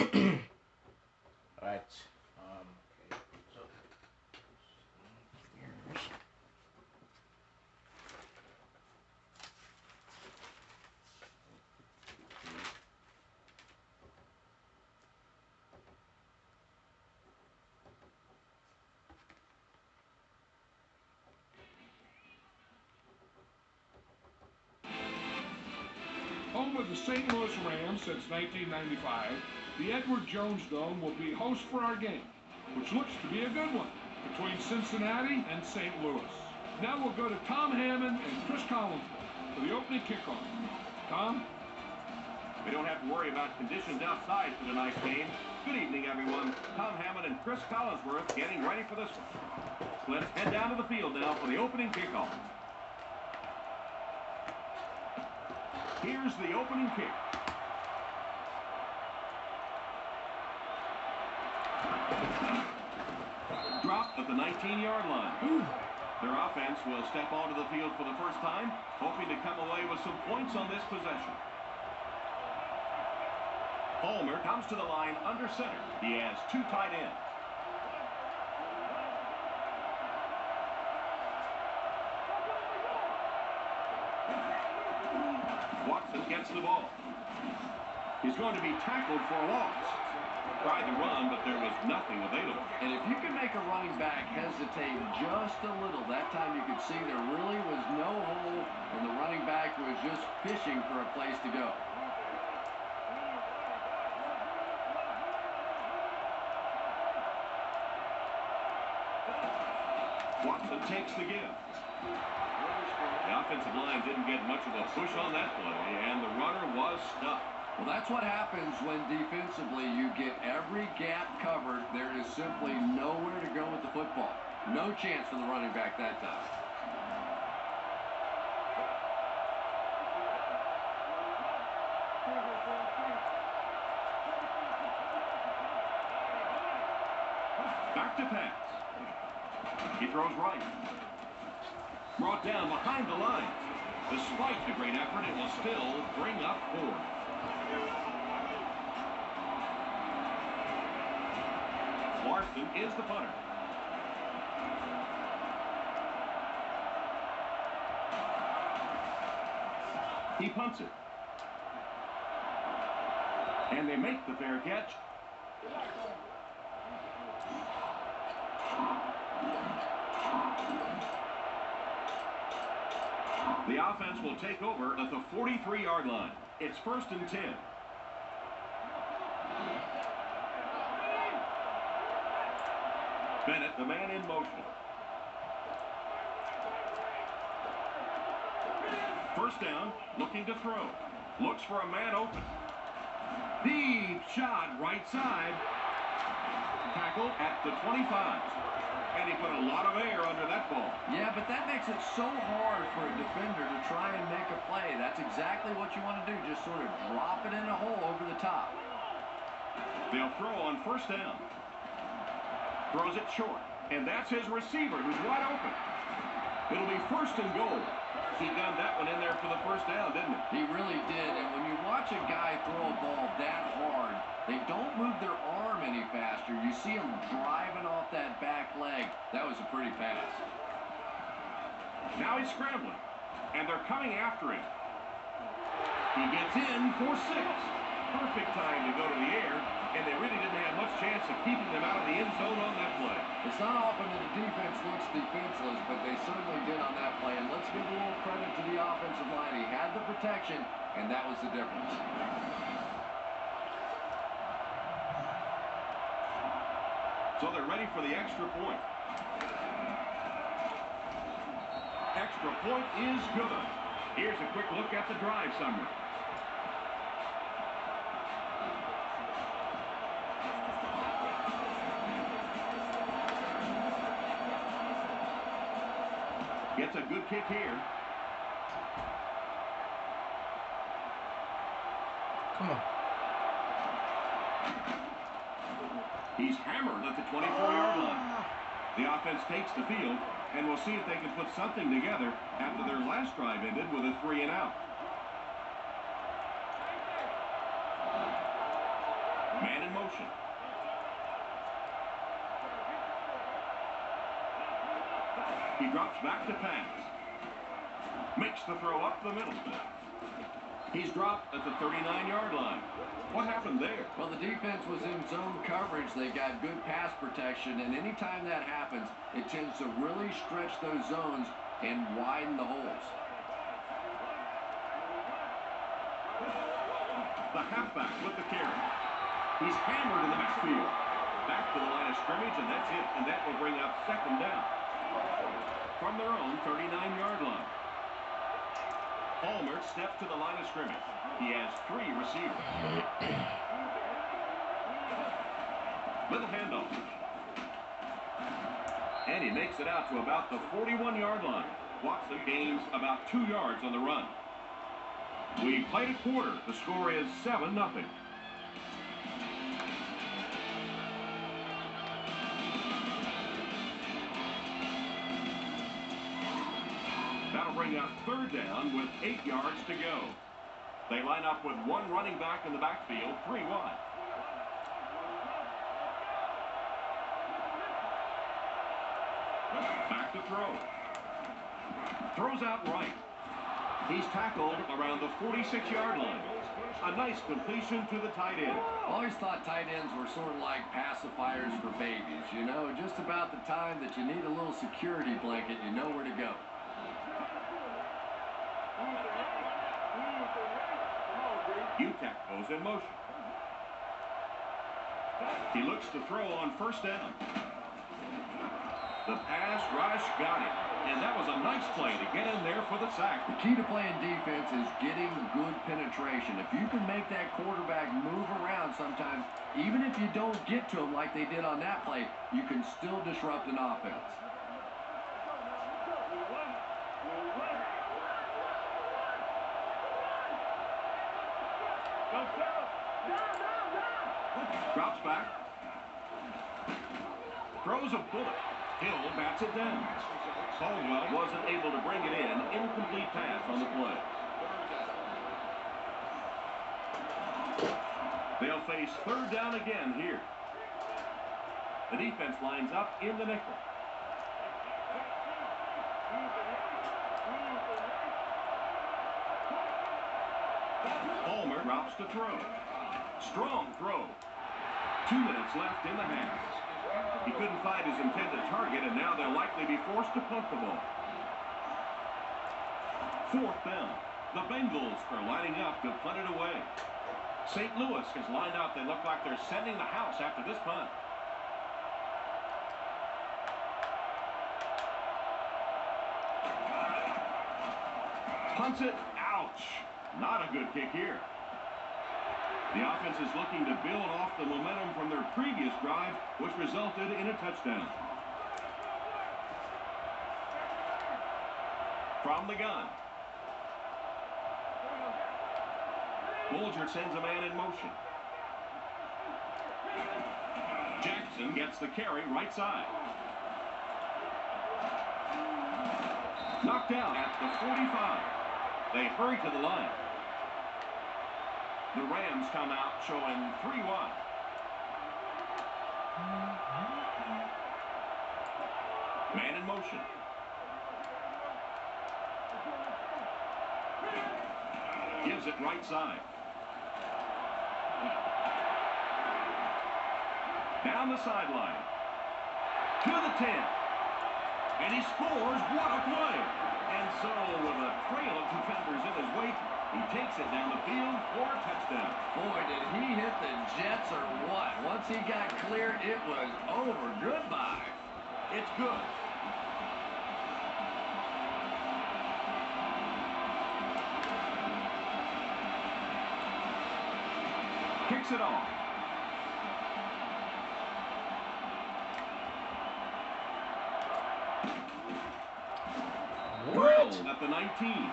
Alright. Okay. So here's Home of the St. Louis Rams since 1995, the Edward Jones Dome will be host for our game, which looks to be a good one, between Cincinnati and St. Louis. Now we'll go to Tom Hammond and Chris Collinsworth for the opening kickoff. Tom? We don't have to worry about conditions outside for tonight's game. Good evening, everyone. Tom Hammond and Chris Collinsworth getting ready for this one. Let's head down to the field now for the opening kickoff. Here's the opening kick. Dropped at the 19-yard line. Ooh. Their offense will step onto the field for the first time, hoping to come away with some points on this possession. Palmer comes to the line under center. He has two tight ends. Watson gets the ball. He's going to be tackled for a loss. Tried to run, but there was nothing available. And if you can make a running back hesitate just a little, that time you could see there really was no hole, and the running back was just fishing for a place to go. Watson takes the give. The offensive line didn't get much of a push on that play, and the runner was stuck. Well, that's what happens when defensively you get every gap covered. There is simply nowhere to go with the football. No chance for the running back that time. Back to pass. He throws right. Brought down behind the line. Despite the great effort, it will still bring up 4. Larson is the punter. He punts it. And they make the fair catch. The offense will take over at the 43-yard line. It's 1st and 10. Bennett, the man in motion. 1st down, looking to throw. Looks for a man open. Deep shot, right side. Tackle at the 25. And he put a lot of air under that ball. Yeah, but that makes it so hard for a defender to try and make a play. That's exactly what you want to do. Just sort of drop it in a hole over the top. They'll throw on 1st down. Throws it short. And that's his receiver who's wide open. It'll be 1st and goal. He gunned that one in there for the 1st down, didn't he? He really did. And when you watch a guy throw a ball that hard, they don't move their arm any faster. You see him driving off that back leg. That was a pretty pass. Now he's scrambling. And they're coming after him. He gets in for 6. Perfect time to go to the air. And they really didn't have much chance of keeping them out of the end zone on that play. It's not often that the defense looks defenseless, but they certainly did on that play. And let's give a little credit to the offensive line. He had the protection, and that was the difference. So they're ready for the extra point. Extra point is good. Here's a quick look at the drive summary. Gets a good kick here. Come on. He's hammered at the 24-yard line. The offense takes the field, and we'll see if they can put something together after their last drive ended with a 3-and-out. Man in motion. He drops back to pass. Makes the throw up the middle. He's dropped at the 39-yard line. What happened there? Well, the defense was in zone coverage. They got good pass protection, and anytime that happens, it tends to really stretch those zones and widen the holes. The halfback with the carry. He's hammered in the backfield. Back to the line of scrimmage, and that's it. And that will bring up second down from their own 39-yard line. Palmer steps to the line of scrimmage. He has 3 receivers. Little handoff. And he makes it out to about the 41-yard line. Watson gains about 2 yards on the run. We played a quarter. The score is 7-0. That'll bring up third down with 8 yards to go. They line up with 1 running back in the backfield, 3 wide. Back to throw. Throws out right. He's tackled around the 46-yard line. A nice completion to the tight end. Always thought tight ends were sort of like pacifiers for babies. You know, just about the time that you need a little security blanket, you know where to go. UTEP goes in motion. He looks to throw on first down. The pass rush got him. And that was a nice play to get in there for the sack. The key to playing defense is getting good penetration. If you can make that quarterback move around sometimes, even if you don't get to him like they did on that play, you can still disrupt an offense. Drops back. Throws a bullet. Hill bats it down. Caldwell wasn't able to bring it in. Incomplete pass on the play. They'll face third down again here. The defense lines up in the nickel. Palmer drops to throw. Strong throw. 2 minutes left in the half. He couldn't find his intended target, and now they'll likely be forced to punt the ball. 4th down. The Bengals are lining up to punt it away. St. Louis has lined up. They look like they're sending the house after this punt. Punts it. Ouch. Not a good kick here. The offense is looking to build off the momentum from their previous drive, which resulted in a touchdown. From the gun. Bulger sends a man in motion. Jackson gets the carry right side. Knocked out at the 45. They hurry to the line. The Rams come out showing 3 wide. Man in motion. Gives it right side. Down the sideline. To the 10. And he scores. What a play. And so with a trail of defenders in his wake, he takes it down the field for a touchdown. Boy, did he hit the Jets or what? Once he got clear, it was over. Goodbye. It's good. Kicks it off. Drilled at the 19.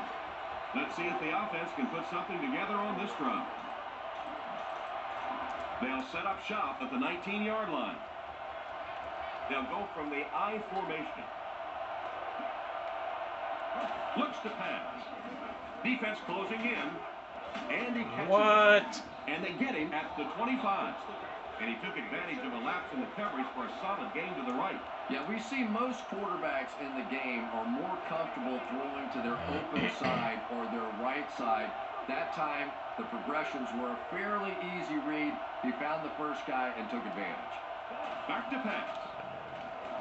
Let's see if the offense can put something together on this drive. They'll set up shop at the 19-yard line. They'll go from the I formation. Looks to pass. Defense closing in. And he catches What? it. And they get him at the 25. And he took advantage of a lapse in the coverage for a solid gain to the right. Yeah, we see most quarterbacks in the game are more comfortable throwing to their open side or their right side. That time, the progressions were a fairly easy read. He found the first guy and took advantage. Back to pass.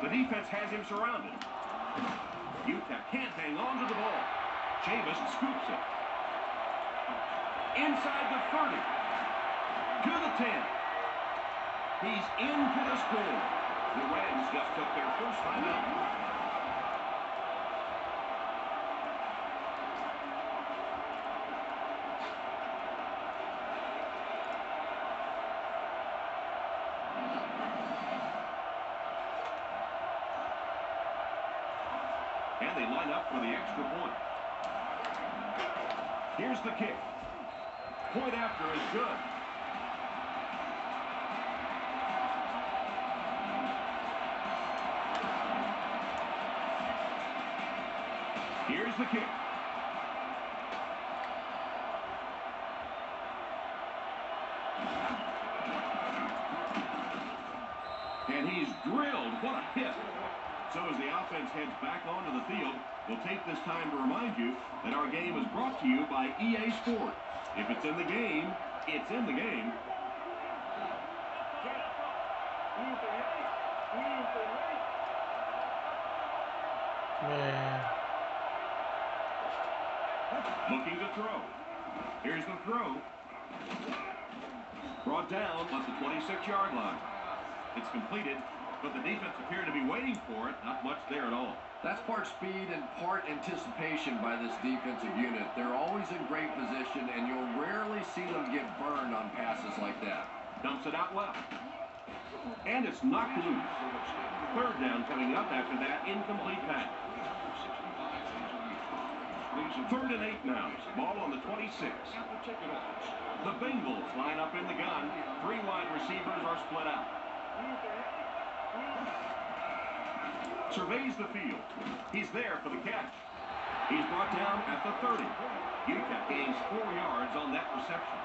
The defense has him surrounded. Utah can't hang on to the ball. Chavis scoops it. Inside the 30. To the 10. He's into the score. The Rams just took their first time out. And they line up for the extra point. Here's the kick. Point after is good. Here's the kick. And he's drilled. What a hit. So as the offense heads back onto the field, we'll take this time to remind you that our game is brought to you by EA Sports. If it's in the game, it's in the game. Man. Looking to throw. Here's the throw. Brought down at the 26-yard line. It's completed, but the defense appeared to be waiting for it. Not much there at all. That's part speed and part anticipation by this defensive unit. They're always in great position, and you'll rarely see them get burned on passes like that. Dumps it out left. And it's knocked loose. Third down coming up after that incomplete pass. 3rd and 8 now. Ball on the 26. The Bengals line up in the gun. 3 wide receivers are split out. Surveys the field. He's there for the catch. He's brought down at the 30. Utah gains 4 yards on that reception.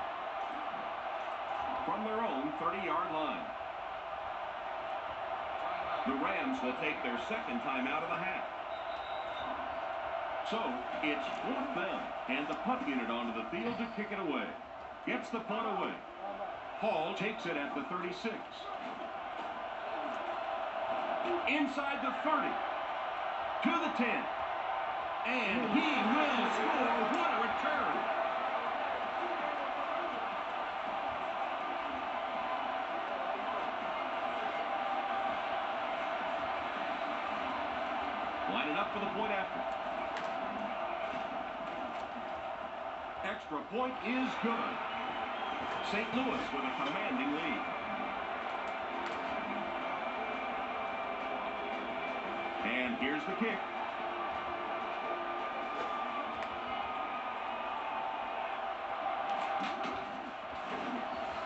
From their own 30-yard line. The Rams will take their second time out of the half. So, it's 4th down, and the punt unit onto the field to kick it away. Gets the punt away. Hall takes it at the 36. Inside the 30. To the 10. And he will score. What a return. Lining up for the point after. Extra point is good. St. Louis with a commanding lead. And here's the kick.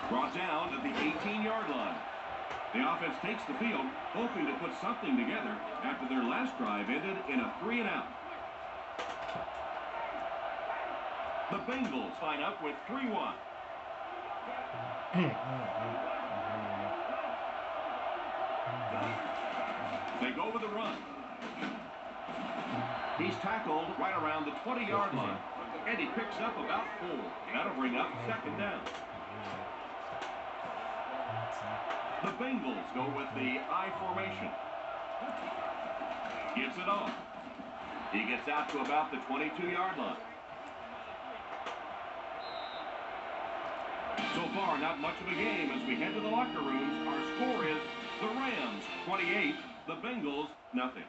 Brought down at the 18-yard line. The offense takes the field, hoping to put something together after their last drive ended in a 3-and-out. The Bengals line up with 3 wide. They go with the run. He's tackled right around the 20-yard line, and he picks up about 4. That'll bring up 2nd down. The Bengals go with the I formation. Gives it off. He gets out to about the 22-yard line. So far, not much of a game as we head to the locker rooms. Our score is the Rams 28, the Bengals nothing.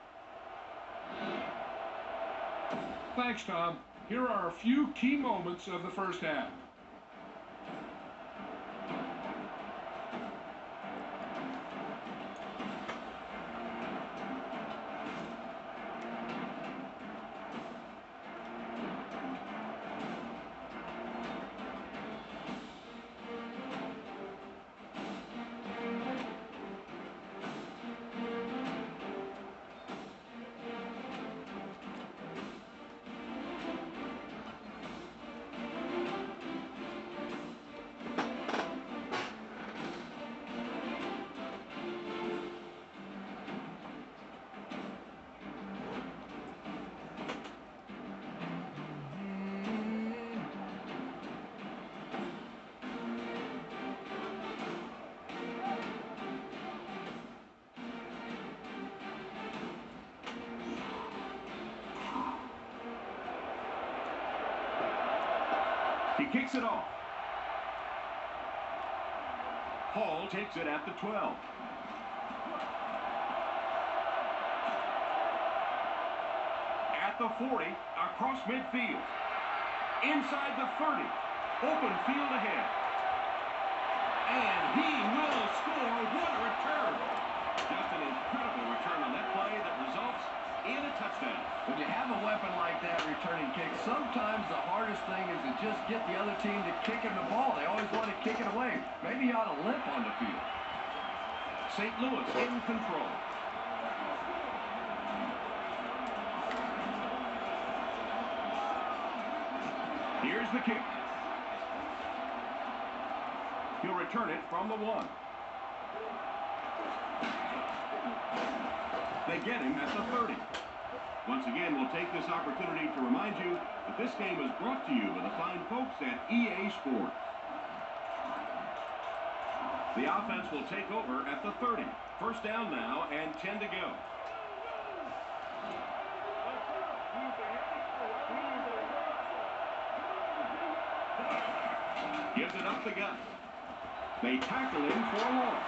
Thanks, Tom. Here are a few key moments of the first half. He kicks it off. Hall takes it at the 12. At the 40, across midfield. Inside the 30. Open field ahead. And he will score. What a return. Just an incredible return on that play that results in a touchdown. When you have a weapon like that returning kicks, sometimes the hardest thing is to just get the other team to kick him the ball. They always want to kick it away. Maybe he ought to limp on the field. St. Louis in control. Here's the kick. He'll return it from the 1. They get him at the 30. Once again, we'll take this opportunity to remind you that this game is brought to you by the fine folks at EA Sports. The offense will take over at the 30. First down now and 10 to go. Gives it up the gut. They tackle him for a loss,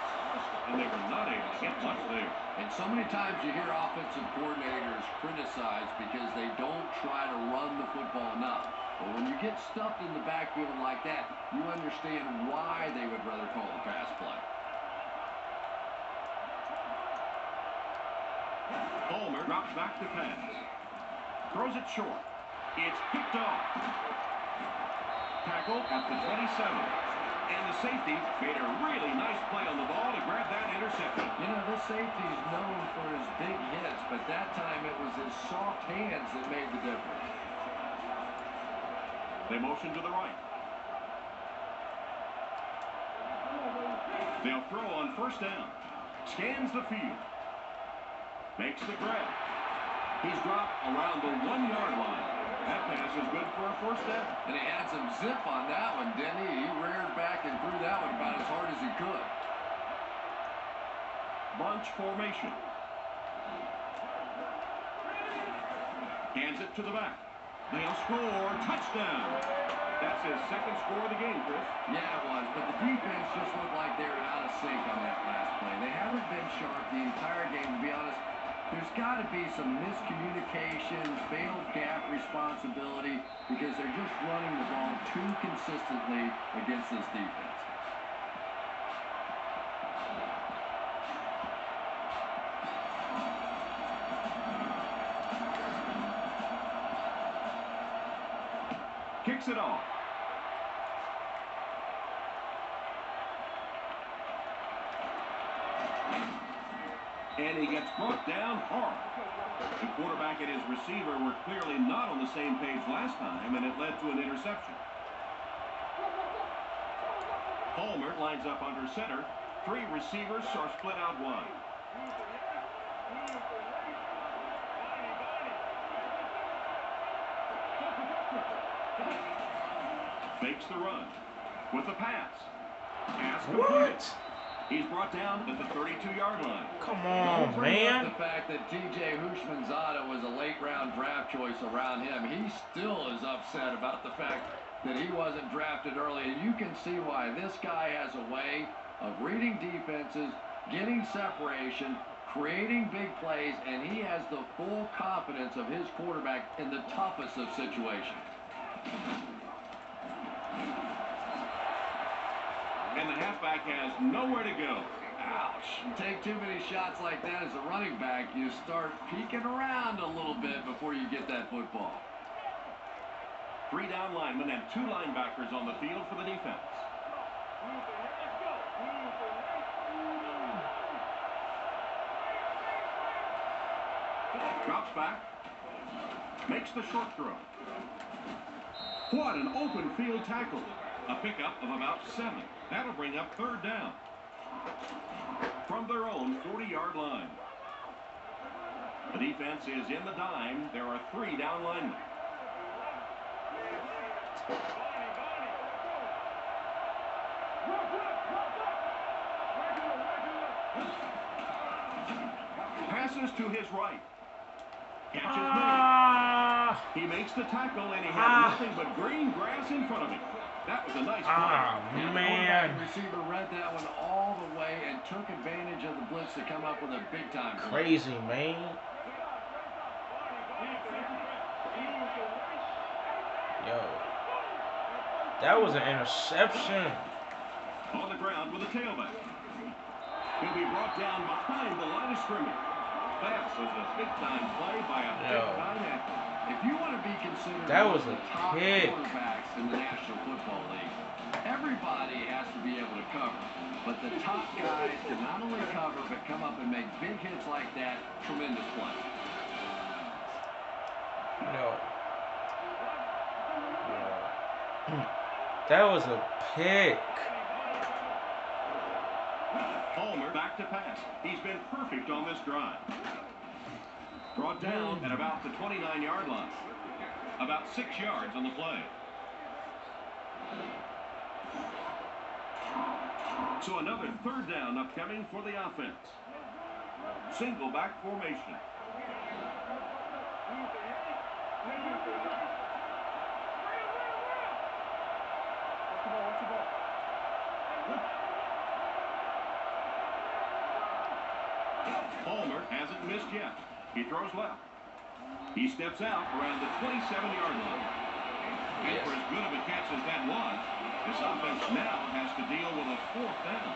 and they were not able to get much there. And so many times you hear offensive coordinators criticized because they don't try to run the football enough. But when you get stuffed in the backfield like that, you understand why they would rather call the pass play. Palmer drops back to pass. Throws it short. It's picked off. Tackle at the 27. And the safety made a really nice play on the ball to grab that interception. You know, this safety is known for his big hits, but that time it was his soft hands that made the difference. They motion to the right. They'll throw on first down. Scans the field. Makes the grab. He's dropped around the 1-yard line. That pass is good for a first down. And he had some zip on that one, didn't he? He reared back and threw that one about as hard as he could. Bunch formation. Hands it to the back. They'll score. Touchdown. That's his second score of the game, Chris. Yeah, it was. But the defense just looked like they were out of sync on that last play. They haven't been sharp the entire game, to be honest. There's got to be some miscommunication, failed gap responsibility, because they're just running the ball too consistently against this defense. Kicks it off. And he gets brought down hard. The quarterback and his receiver were clearly not on the same page last time, and it led to an interception. Palmer lines up under center. 3 receivers are split out wide. Fakes the run with the pass. Pass completed. What? He's brought down at the 32-yard line. Come Don't on, bring up man. the fact that T.J. Houshmandzadeh was a late-round draft choice around him. He still is upset about the fact that he wasn't drafted early. And you can see why. This guy has a way of reading defenses, getting separation, creating big plays, and he has the full confidence of his quarterback in the toughest of situations. And the halfback has nowhere to go. Ouch. You take too many shots like that as a running back, you start peeking around a little bit before you get that football. 3 down linemen and 2 linebackers on the field for the defense. Drops back. Makes the short throw. What an open field tackle. A pickup of about 7. That'll bring up 3rd down. From their own 40-yard line. The defense is in the dime. There are 3 down linemen. Passes to his right. Catches made. He makes the tackle, and he had nothing but green grass in front of him. That was a nice play. Ah, man. The receiver read that one all the way and took advantage of the blitz to come up with a big-time play. Crazy, man. Yo. That was an interception. On the ground with a tailback. He'll be brought down behind the line of scrimmage. That was a big-time play by a big-time athlete. If you want to be considered That one was of the a top kick. quarterbacks in the National Football League, everybody has to be able to cover. But the top guys can not only cover, but come up and make big hits like that. Tremendous play. No. That was a pick. Palmer back to pass. He's been perfect on this drive. Brought down at about the 29-yard line. About 6 yards on the play. So another third down upcoming for the offense. Single back formation. Palmer hasn't missed yet. He throws left. He steps out around the 27-yard line. And for as good of a catch as that was, this offense now has to deal with a fourth down.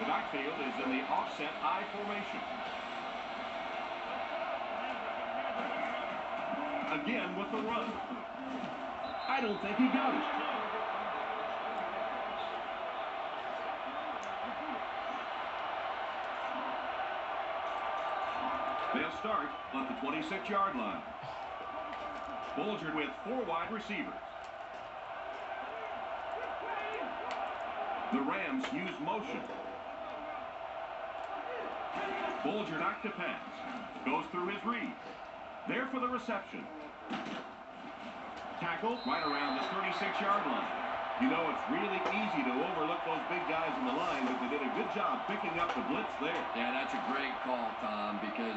The backfield is in the offset I formation. Again with the run. I don't think he got it. They'll start on the 26-yard line. Bulger with 4 wide receivers. The Rams use motion. Bulger back to pass. Goes through his read. There for the reception. Tackle right around the 36-yard line. You know, it's really easy to overlook those big guys in the line, but they did a good job picking up the blitz there. Yeah, that's a great call, Tom, because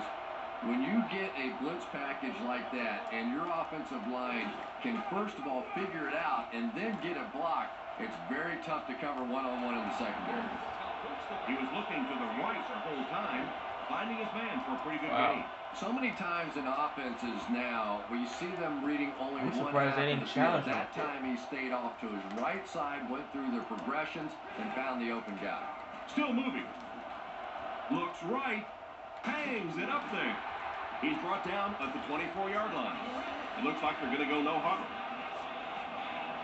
when you get a blitz package like that and your offensive line can first of all figure it out and then get a block, it's very tough to cover one-on-one in the secondary. He was looking to the right the whole time, finding his man for a pretty good game. So many times in offenses now, we see them reading only I'm one surprised half they of didn't the field. challenge That him. time he stayed off to his right side, went through the progressions, and found the open guy. Still moving. Looks right. Hangs it up there. He's brought down at the 24-yard line. It looks like they're going to go no huddle.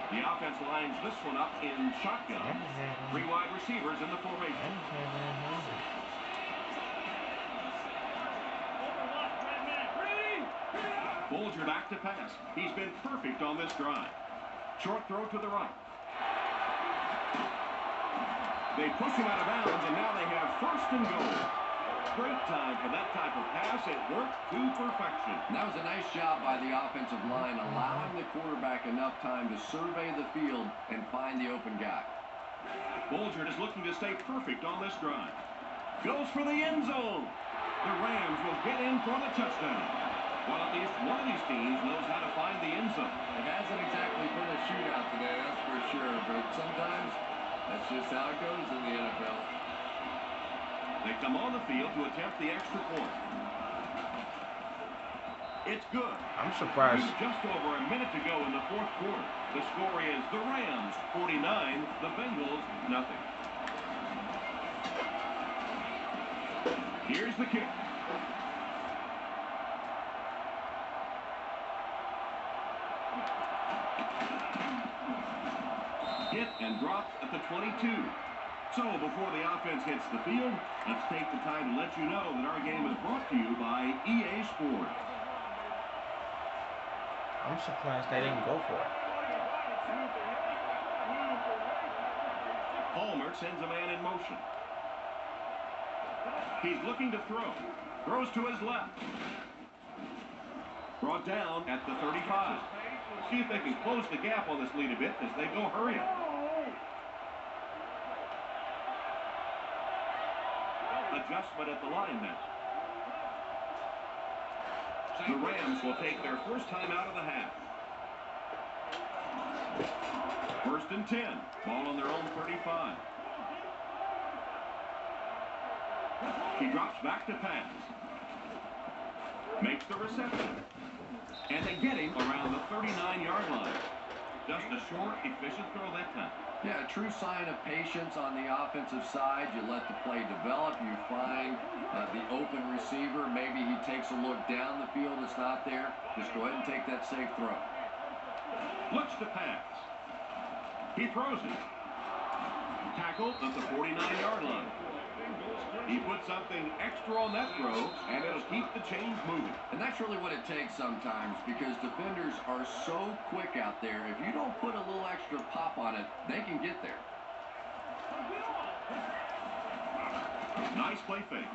The offense lines this one up in shotgun. 3 wide receivers in the formation. Bulger back to pass. He's been perfect on this drive. Short throw to the right. They push him out of bounds, and now they have first and goal. Great time for that type of pass. It worked to perfection. And that was a nice job by the offensive line, allowing the quarterback enough time to survey the field and find the open guy. Bulger is looking to stay perfect on this drive. Goes for the end zone. The Rams will get in for the touchdown. Well, at least one of these teams knows how to find the end zone. It hasn't exactly been a shootout today, that's for sure, but sometimes that's just how it goes in the NFL. They come on the field to attempt the extra point. It's good. I'm surprised. With just over a minute to go in the fourth quarter. The score is the Rams 49, the Bengals nothing. Here's the kick. Hit and dropped at the 22. So before the offense hits the field, let's take the time to let you know that our game is brought to you by EA Sports. I'm surprised they didn't go for it. Palmer sends a man in motion. He's looking to throw. Throws to his left. Brought down at the 35. See if they can close the gap on this lead a bit as they go hurry up. Adjustment at the line now. The Rams will take their first time out of the half. First and 10. Ball on their own 35. He drops back to pass. Makes the reception. And they get him around the 39-yard line. Just a short, efficient throw that time. Yeah, a true sign of patience on the offensive side. You let the play develop. You find the open receiver. Maybe he takes a look down the field. It's not there. Just go ahead and take that safe throw. Looks to pass. He throws it. Tackle at the 49-yard line. He put something extra on that throw, and it'll keep the chains moving. And that's really what it takes sometimes, because defenders are so quick out there. If you don't put a little extra pop on it, they can get there. Nice play fake.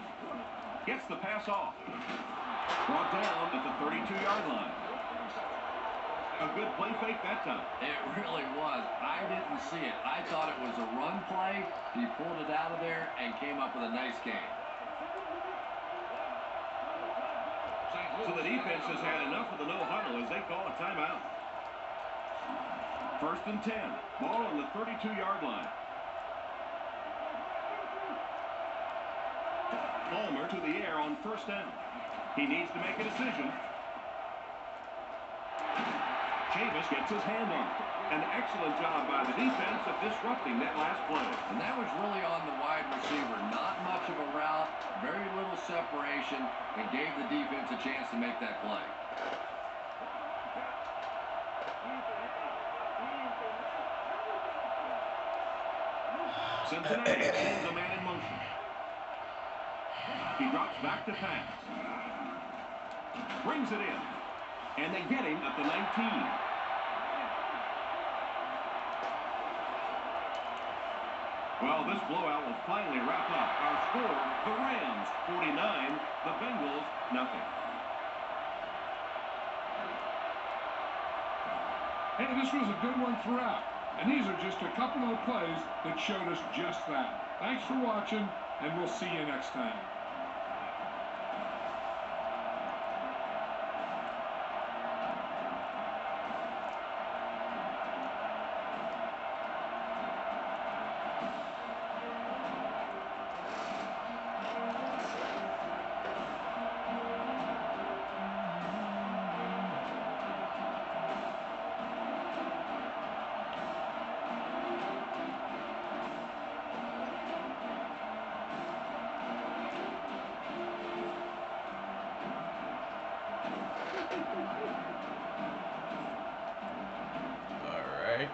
Gets the pass off. Brought down at the 32-yard line. A good play fake that time. It really was. I didn't see it. I thought it was a run play. He pulled it out of there and came up with a nice game. So the defense has had enough of the no huddle as they call a timeout. First and 10. Ball on the 32-yard line. Palmer to the air on first down. He needs to make a decision. Chavis gets his hand on it. An excellent job by the defense of disrupting that last play. And that was really on the wide receiver. Not much of a route, very little separation, and gave the defense a chance to make that play. Cincinnati sends a man in motion. He drops back to pass. Brings it in. And they get him at the 19. Well, this blowout will finally wrap up. Our score, the Rams 49, the Bengals nothing. Hey, this was a good one throughout. And these are just a couple of the plays that showed us just that. Thanks for watching, and we'll see you next time. All right.